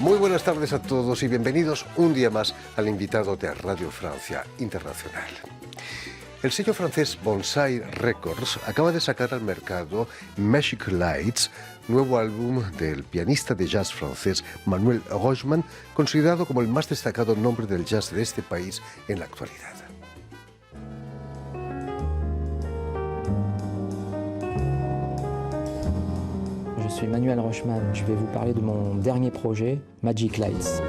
Muy buenas tardes a todos y bienvenidos un día más al invitado de Radio Francia Internacional. El sello francés Bonsai Records acaba de sacar al mercado Magic Lights, nuevo álbum del pianista de jazz francés Manuel Rochman, considerado como el más destacado nombre del jazz de este país en la actualidad. Je suis Manuel Rochman, je vais vous parler de mon dernier projet, Magic Lights.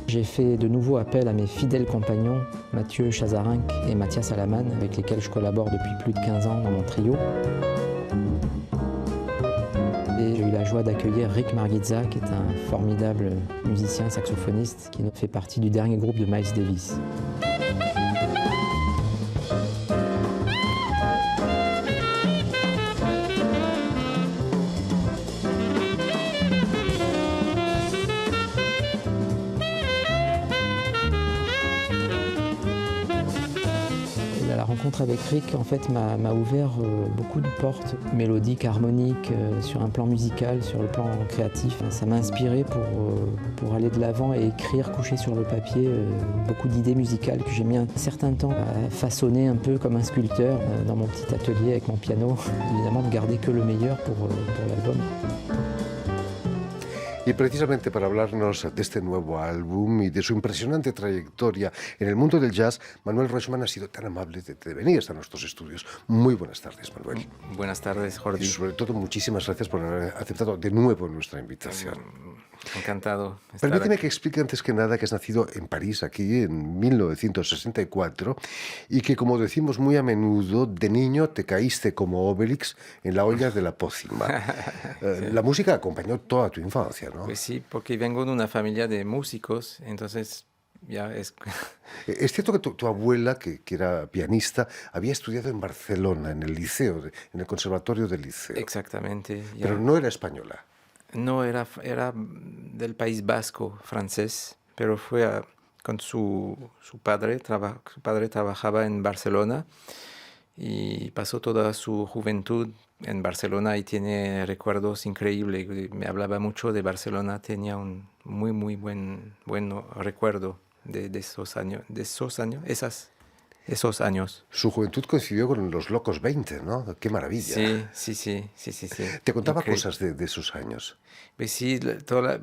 J'ai fait de nouveau appel à mes fidèles compagnons, Mathieu Chazarinck et Mathias Alaman, avec lesquels je collabore depuis plus de 15 ans dans mon trio. Et j'ai eu la joie d'accueillir Rick Margitza, qui est un formidable musicien saxophoniste qui fait partie du dernier groupe de Miles Davis. La rencontre avec Rick en fait m'a ouvert beaucoup de portes mélodiques, harmoniques, sur un plan musical, sur le plan créatif. Ça m'a inspiré pour aller de l'avant et écrire, coucher sur le papier beaucoup d'idées musicales que j'ai mis un certain temps à façonner un peu comme un sculpteur dans mon petit atelier avec mon piano. Évidemment de garder que le meilleur pour l'album. Y precisamente para hablarnos de este nuevo álbum y de su impresionante trayectoria en el mundo del jazz, Manuel Rochman ha sido tan amable de venir hasta nuestros estudios. Muy buenas tardes, Manuel. Buenas tardes, Jordi. Y sobre todo, muchísimas gracias por haber aceptado de nuevo nuestra invitación. Encantado. Permíteme que explique antes que nada que has nacido en París, aquí en 1964, y que, como decimos muy a menudo, de niño te caíste como Obelix en la olla de la pócima. Sí. La música acompañó toda tu infancia, ¿no? Pues sí, porque vengo de una familia de músicos, entonces ya es... Es cierto que tu abuela, que era pianista, había estudiado en Barcelona, en el liceo, en el conservatorio del liceo. Exactamente. Pero no era española. No, era del País Vasco, francés, pero fue con su padre. Su padre trabajaba en Barcelona y pasó toda su juventud en Barcelona y tiene recuerdos increíbles. Me hablaba mucho de Barcelona, tenía un muy buen recuerdo de esos años. Su juventud coincidió con los Locos 20, ¿no? ¡Qué maravilla! Sí. ¿Te contaba cosas de esos años? Pues sí, toda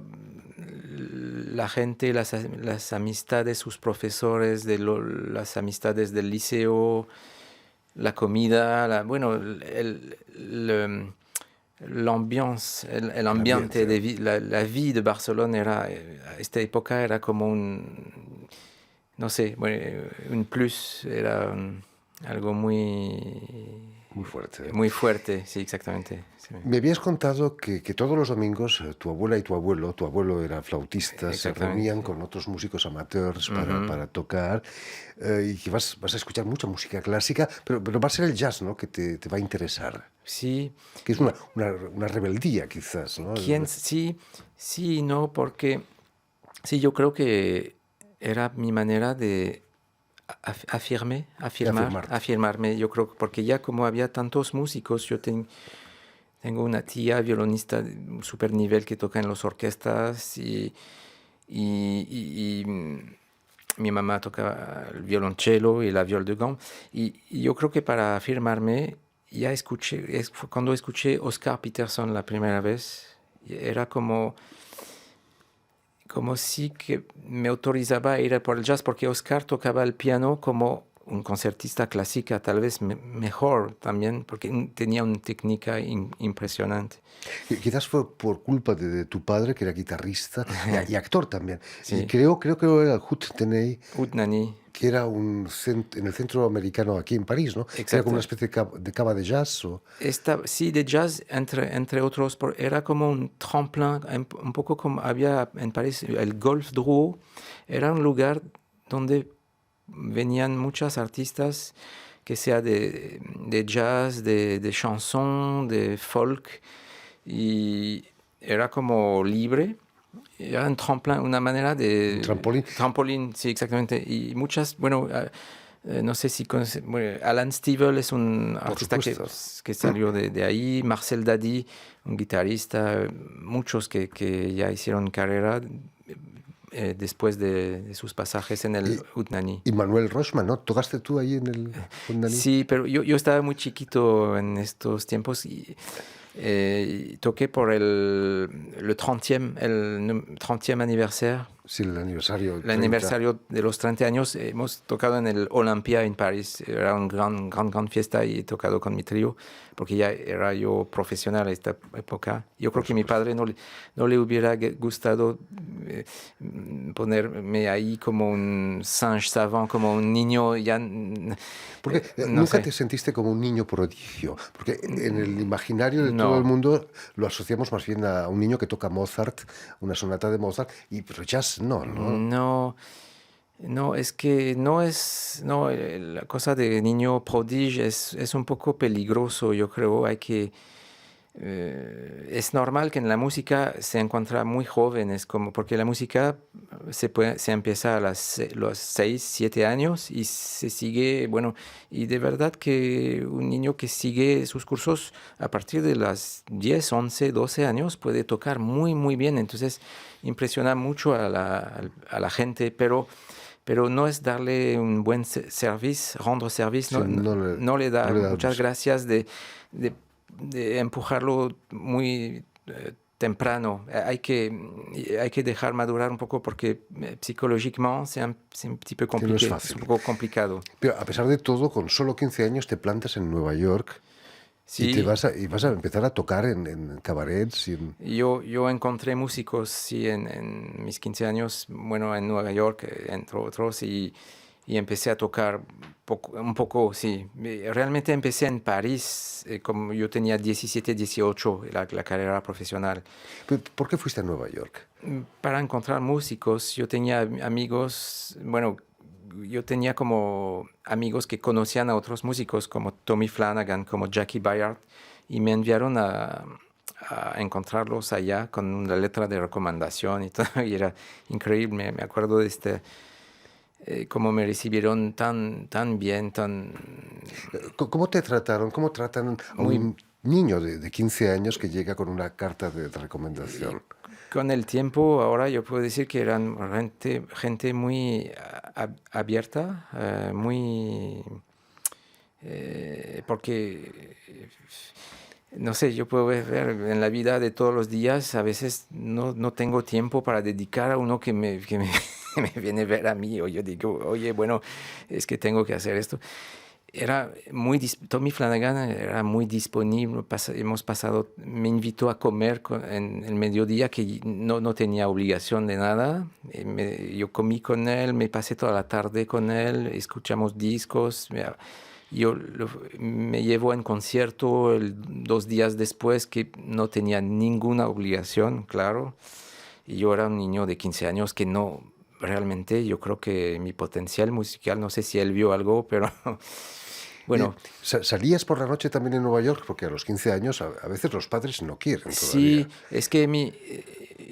la gente, las amistades, sus profesores, las amistades del liceo, la comida, el ambiente de la vie de Barcelona a esta época era como no sé, un plus, era algo muy fuerte. Muy fuerte, sí, exactamente. Sí. Me habías contado que todos los domingos tu abuela y tu abuelo era flautista, se reunían con otros músicos amateurs para tocar, y que vas a escuchar mucha música clásica, pero va a ser el jazz, ¿no?, que te va a interesar. Sí. Que es una rebeldía, quizás, ¿no? Sí, no, porque sí, yo creo que era mi manera de afirmarme, yo creo, porque ya como había tantos músicos, yo tengo una tía violonista de super nivel que toca en las orquestas y mi mamá toca el violonchelo y la viol de gambe, y yo creo que para afirmarme cuando escuché Oscar Peterson la primera vez, era como si que me autorizaba a ir por el jazz, porque Oscar tocaba el piano como un concertista clásica, tal vez mejor también, porque tenía una técnica impresionante. Quizás fue por culpa de tu padre, que era guitarrista y actor también. Sí. Y creo que era el Houdt-Nani, que era en el centro americano aquí en París, ¿no? Exacto. Era como una especie de cava de jazz. Sí, de jazz, entre otros. Era como un tremplin, un poco como había en París el Golf Drouot. Era un lugar donde venían muchas artistas, que sea de jazz, de chanson, de folk, y era como libre. Era un trampolín, una manera de... ¿Trampolín? Trampolín, sí, exactamente. Y muchas, No sé si conoce, bueno, Alan Stivell es un artista que salió de ahí, Marcel Dadi, un guitarrista, muchos que ya hicieron carrera después de sus pasajes en el Utnani. Y Manuel Rochman, ¿no? ¿Tocaste tú ahí en el Utnani? Sí, pero yo estaba muy chiquito en estos tiempos y toqué por el 30e aniversario. Sí, el aniversario. El aniversario de los 30 años. Hemos tocado en el Olympia en París. Era una gran fiesta y he tocado con mi trío porque ya era yo profesional a esta época. Yo creo que mi padre no le hubiera gustado ponerme ahí como un singe savant, como un niño ya... Porque nunca te sentiste como un niño prodigio, porque en el imaginario de todo el mundo lo asociamos más bien a un niño que toca Mozart, una sonata de Mozart, pero jazz no. No, es que la cosa de niño prodigio es un poco peligroso, yo creo. Es normal que en la música se encuentra muy jóvenes, porque la música se empieza a los 6, 7 años y se sigue, bueno, y de verdad que un niño que sigue sus cursos a partir de las 10, 11, 12 años puede tocar muy, muy bien. Entonces impresiona mucho a la gente, pero no es darle un buen servicio, rendre service, no le da muchas gracias de empujarlo muy temprano. Hay que dejar madurar un poco porque psicológicamente es un tipo complicado. No es un poco complicado. Pero a pesar de todo, con solo 15 años te plantas en Nueva York. Sí. Y vas a empezar a tocar en cabarets. Yo encontré músicos, sí, en mis 15 años, bueno, en Nueva York, entre otros, y empecé a tocar un poco, sí. Realmente empecé en París, como yo tenía 17, 18, la carrera profesional. ¿Por qué fuiste a Nueva York? Para encontrar músicos. Yo tenía amigos, bueno, yo tenía como amigos que conocían a otros músicos como Tommy Flanagan, como Jackie Bayard, y me enviaron a encontrarlos allá con una letra de recomendación y todo, y era increíble. Me acuerdo de cómo me recibieron tan bien, tan... ¿Cómo te trataron? ¿Cómo tratan a un niño de 15 años que llega con una carta de recomendación? Con el tiempo, ahora yo puedo decir que eran gente muy abierta, muy... porque, no sé, yo puedo ver en la vida de todos los días, a veces no tengo tiempo para dedicar a uno que me viene a ver a mí, o yo digo, oye, bueno, es que tengo que hacer esto. Tommy Flanagan era muy disponible. Me invitó a comer en el mediodía, que no tenía obligación de nada. Yo comí con él, me pasé toda la tarde con él, escuchamos discos. Me llevó en concierto 2 días después, que no tenía ninguna obligación, claro. Y yo era un niño de 15 años que no, realmente yo creo que mi potencial musical, no sé si él vio algo, pero... Bueno, ¿salías por la noche también en Nueva York? Porque a los 15 años a veces los padres no quieren todavía. Sí, es que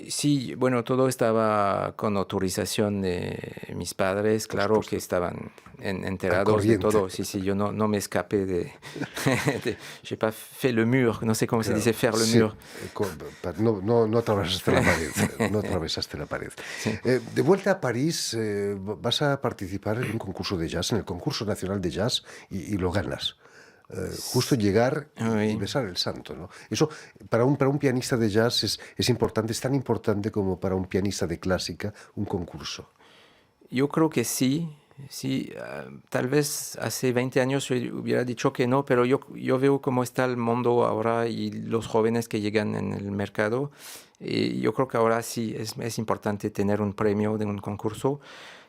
sí, bueno, todo estaba con autorización de mis padres, claro, que estaban enterados de todo. Sí, yo no me escapé de j'ai pas fait le mur, no sé cómo se dice faire le mur. No atravesaste la pared, no atravesaste la pared. Sí. De vuelta a París, vas a participar en un concurso de jazz, en el Concurso Nacional de Jazz, y lo ganas. Justo llegar y besar el santo, ¿no? Eso para un pianista de jazz es importante, es tan importante como para un pianista de clásica un concurso. Yo creo que sí. Tal vez hace 20 años yo hubiera dicho que no, pero yo veo cómo está el mundo ahora y los jóvenes que llegan en el mercado. Y yo creo que ahora sí es importante tener un premio de un concurso,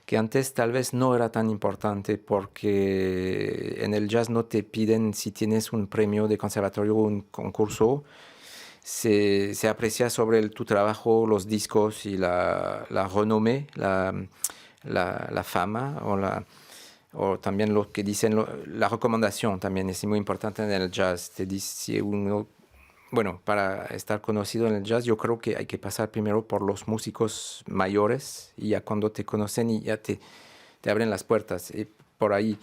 que antes tal vez no era tan importante, porque en el jazz no te piden si tienes un premio de conservatorio o un concurso. Se aprecia sobre tu trabajo, los discos y la renombre, la fama, o también lo que dicen, la recomendación también es muy importante en el jazz. Te dice uno, bueno, para estar conocido en el jazz, yo creo que hay que pasar primero por los músicos mayores, y ya cuando te conocen y ya te abren las puertas. Y por ahí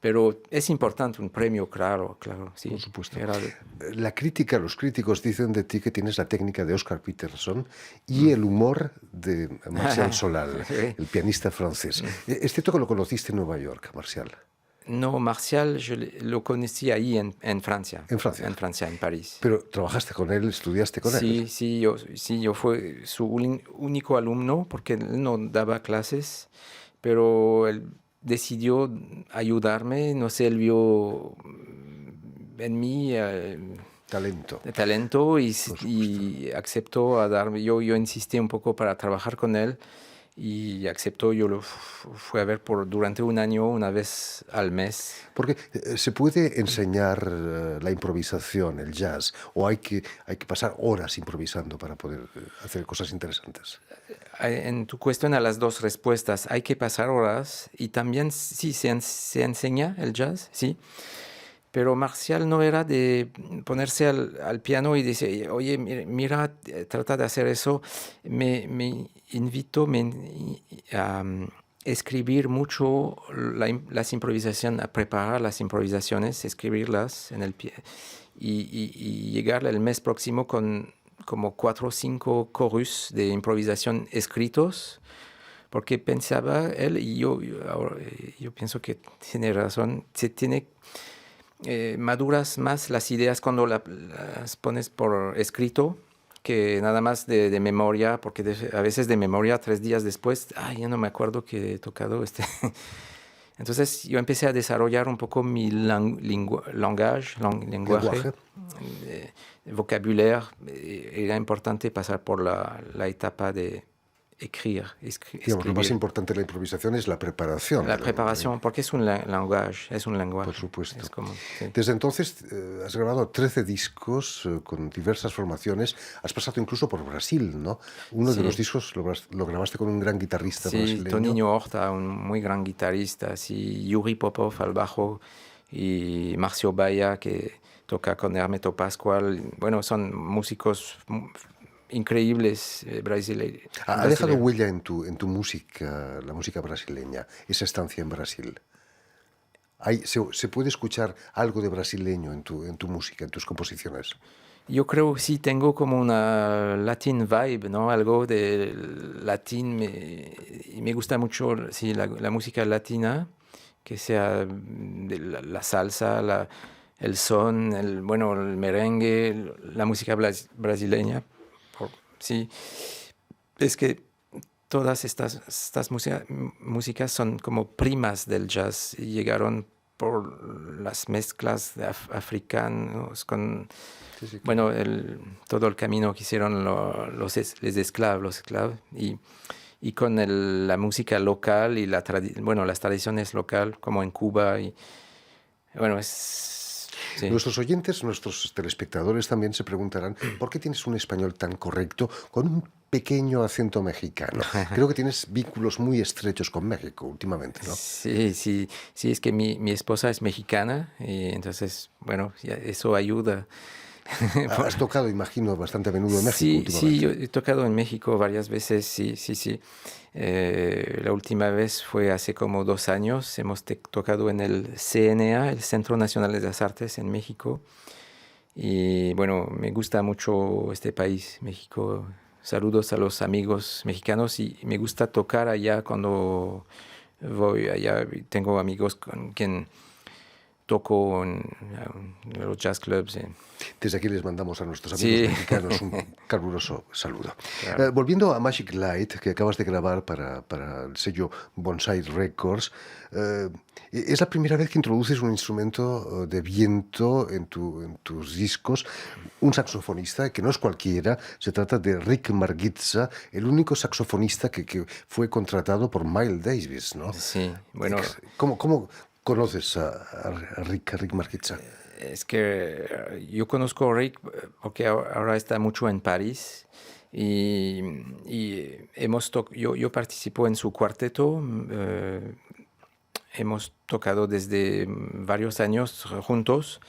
Pero es importante un premio, claro, sí. Por supuesto. Era La crítica, los críticos dicen de ti que tienes la técnica de Oscar Peterson y el humor de Martial Solal, Sí. el pianista francés. Es cierto que lo conociste en Nueva York, Martial. No, Martial, lo conocí ahí en Francia. En Francia. En Francia, en París. Pero trabajaste con él, estudiaste con él. Sí, yo fui su único alumno porque él no daba clases, pero él decidió ayudarme. No sé, él vio en mí Talento. talento y supuesto. aceptó a darme. Yo insistí un poco para trabajar con él y aceptó. Yo lo fui a ver durante un año, una vez al mes. Porque se puede enseñar la improvisación, el jazz, o hay que pasar horas improvisando para poder hacer cosas interesantes. En tu cuestión a las dos respuestas, hay que pasar horas y también sí se enseña el jazz, sí. Pero Martial no era de ponerse al piano y decir, oye, mira, trata de hacer eso. Me invitó a escribir mucho las improvisaciones, a preparar las improvisaciones, escribirlas en el pie y llegar el mes próximo con como 4 o 5 chorus de improvisación escritos, porque pensaba él, y yo pienso que tiene razón, se tiene maduras más las ideas cuando las pones por escrito que nada más de memoria, porque a veces de memoria 3 días después, ya no me acuerdo que he tocado este. Entonces yo empecé a desarrollar un poco mi lenguaje, vocabulaire. Era importante pasar por la etapa de Digamos, lo más importante de la improvisación es la preparación. La preparación, porque es un lenguaje, Por supuesto. Sí. Desde entonces has grabado 13 discos con diversas formaciones. Has pasado incluso por Brasil, ¿no? Uno de los discos lo grabaste con un gran guitarrista brasileño. Toninho Horta, un muy gran guitarrista, Yuri Popov al bajo y Marcio Baia, que toca con Hermeto Pascual. Bueno, son músicos increíbles brasileños. ¿Ha dejado huella en tu música, la música brasileña, esa estancia en Brasil? ¿Se puede escuchar algo de brasileño en tu música, en tus composiciones? Yo creo que sí tengo como una Latin vibe, ¿no? Algo de latín. Me gusta mucho sí, la música latina, que sea de la salsa, el son, el merengue, la música brasileña. Sí, es que todas estas músicas son como primas del jazz y llegaron por las mezclas africanos con, Sí, bueno, todo el camino que hicieron los esclavos y con la música local y las tradiciones locales como en Cuba y bueno, sí. Nuestros oyentes, nuestros telespectadores también se preguntarán ¿por qué tienes un español tan correcto con un pequeño acento mexicano? Creo que tienes vínculos muy estrechos con México últimamente, ¿no? Sí, es que mi esposa es mexicana y entonces, bueno, eso ayuda. Has tocado, imagino, bastante a menudo en México últimamente. Sí, yo he tocado en México varias veces, sí. La última vez fue hace como 2 años. Hemos tocado en el CNA, el Centro Nacional de las Artes en México. Y bueno, me gusta mucho este país, México. Saludos a los amigos mexicanos y me gusta tocar allá cuando voy allá. Tengo amigos con quien toco en los jazz clubs. Desde aquí les mandamos a nuestros amigos mexicanos un caluroso saludo. Claro. Volviendo a Magic Light, que acabas de grabar para el sello Bonsai Records, es la primera vez que introduces un instrumento de viento en tus discos, un saxofonista que no es cualquiera, se trata de Rick Margitza, el único saxofonista que fue contratado por Miles Davis, ¿no? Sí, bueno. ¿Cómo conoces a Rick Margitza? Es que yo conozco a Rick porque ahora está mucho en París y yo participo en su cuarteto. Hemos tocado desde varios años juntos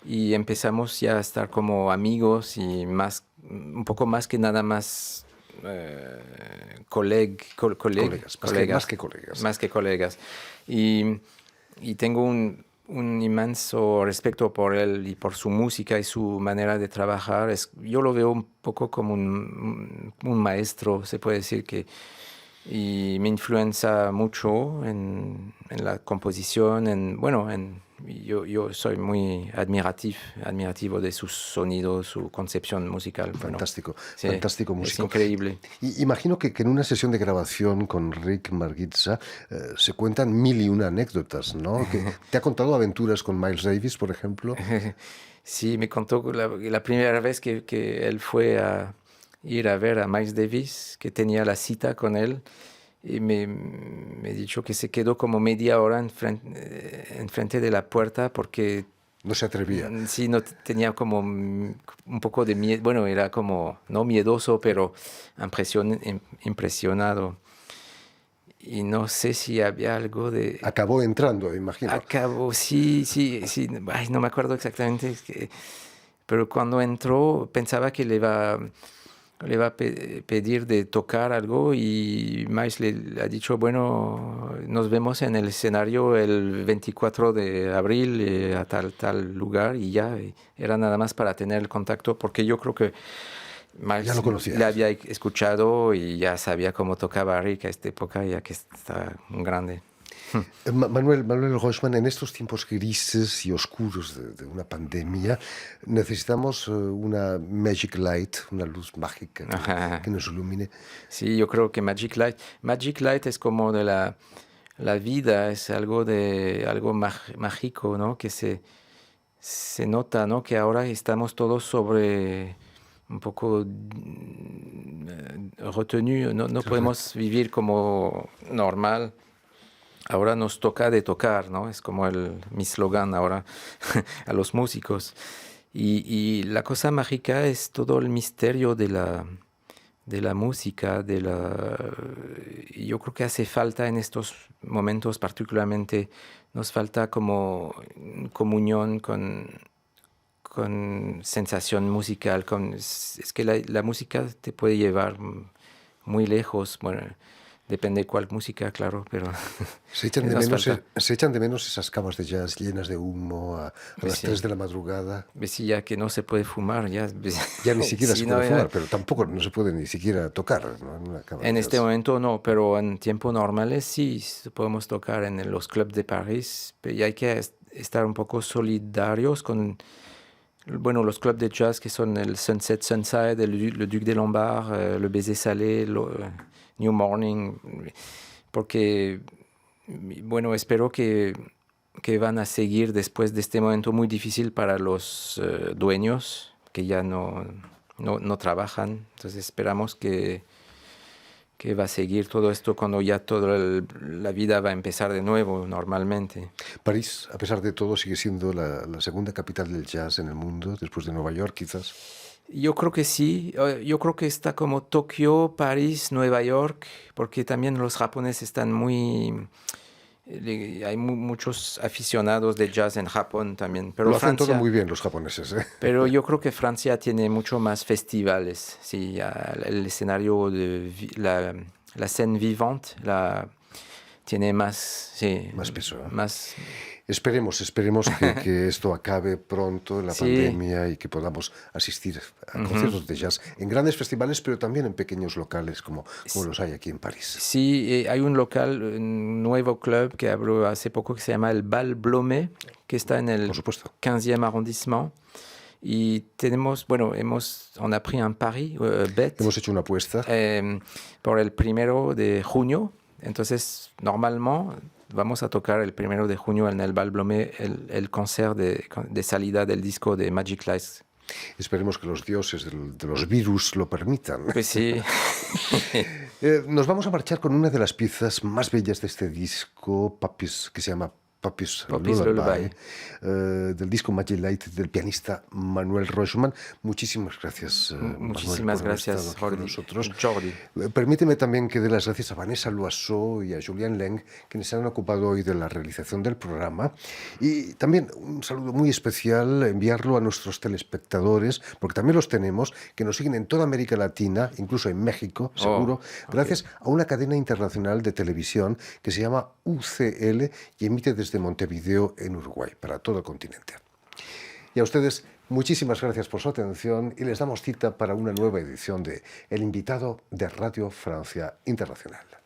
y empezamos ya a estar como amigos y un poco más que nada más colegas. Más que colegas. Más que colegas. Y y tengo un inmenso respeto por él y por su música y su manera de trabajar. Yo lo veo un poco como un maestro, se puede decir, y me influencia mucho en la composición. Yo soy muy admirativo de sus sonidos, su concepción musical. Fantástico, Sí, fantástico músico. Es increíble. Y imagino que en una sesión de grabación con Rick Margitza se cuentan mil y una anécdotas, ¿no? ¿Te ha contado aventuras con Miles Davis, por ejemplo? Sí, me contó la primera vez que él fue a ir a ver a Miles Davis, que tenía la cita con él, y me ha dicho que se quedó como media hora enfrente de la puerta porque No se atrevía. sí, no tenía como un poco de miedo, bueno, era como, no miedoso, pero impresionado. Y no sé si había algo de... Acabó entrando, imagino. Acabó, sí. Ay, no me acuerdo exactamente, pero cuando entró pensaba que le va a pedir de tocar algo y Miles le ha dicho, bueno, nos vemos en el escenario el 24 de abril a tal lugar y ya, y era nada más para tener el contacto porque yo creo que Miles Ya lo conocías. le había escuchado y ya sabía cómo tocaba Rick a esta época, ya que está un grande. Manuel Rochman, en estos tiempos grises y oscuros de una pandemia, necesitamos una Magic Light, una luz mágica que nos ilumine. Sí, yo creo que Magic Light es como de la vida, es algo mágico, ¿no? Que se nota, ¿no? Que ahora estamos todos sobre un poco retenu, no podemos vivir como normal. Ahora nos toca de tocar, ¿no? Es como mi slogan ahora a los músicos. Y la cosa mágica es todo el misterio de la música, y yo creo que hace falta en estos momentos particularmente, nos falta como comunión con sensación musical. Es que la música te puede llevar muy lejos, bueno, depende de cuál música, claro, pero se echan de menos esas camas de jazz llenas de humo a las 3 de la madrugada. Sí, ya que no se puede fumar, ya ni siquiera se puede fumar, pero tampoco no se puede ni siquiera tocar, ¿no? En este momento no, pero en tiempos normales sí podemos tocar en los clubs de París, y hay que estar un poco solidarios con los clubs de jazz que son el Sunset Sunside, le Duc des Lombards, le Baiser Salé, New Morning, porque, bueno, espero que van a seguir después de este momento muy difícil para los dueños, que ya no trabajan. Entonces esperamos que va a seguir todo esto cuando ya toda la vida va a empezar de nuevo, normalmente. París, a pesar de todo, sigue siendo la segunda capital del jazz en el mundo, después de Nueva York, quizás. Yo creo que sí, yo creo que está como Tokio, París, Nueva York, porque también los japoneses están hay muchos aficionados de jazz en Japón también. Pero lo hacen todo muy bien los japoneses, ¿eh? Pero yo creo que Francia tiene mucho más festivales, sí, el escenario de la scène vivante tiene más, sí, más peso, ¿eh? Más... Esperemos que esto acabe pronto, la pandemia, y que podamos asistir a conciertos de jazz en grandes festivales, pero también en pequeños locales como los hay aquí en París. Sí, hay un nuevo club que abrió hace poco que se llama el Bal Blomet, que está en el 15e arrondissement. Y tenemos, on a pris un pari, bet. Hemos hecho una apuesta. Por el 1 de junio. Entonces, normalmente vamos a tocar el 1 de junio en el Bal Blomet el concert de salida del disco de Magic Light. Esperemos que los dioses de los virus lo permitan. Pues sí. Nos vamos a marchar con una de las piezas más bellas de este disco, Puppies, que se llama Puppies Lullaby, del disco Magic Light del pianista Manuel Rochman. Muchísimas gracias, Muchísimas gracias, Jordi. Permíteme también que dé las gracias a Vanessa Loiseau y a Julien Leng, quienes se han ocupado hoy de la realización del programa. Y también un saludo muy especial, enviarlo a nuestros telespectadores, porque también los tenemos, que nos siguen en toda América Latina, incluso en México, seguro, gracias a una cadena internacional de televisión que se llama UCL y emite desde desde Montevideo, en Uruguay, para todo el continente. Y a ustedes, muchísimas gracias por su atención y les damos cita para una nueva edición de El invitado de Radio Francia Internacional.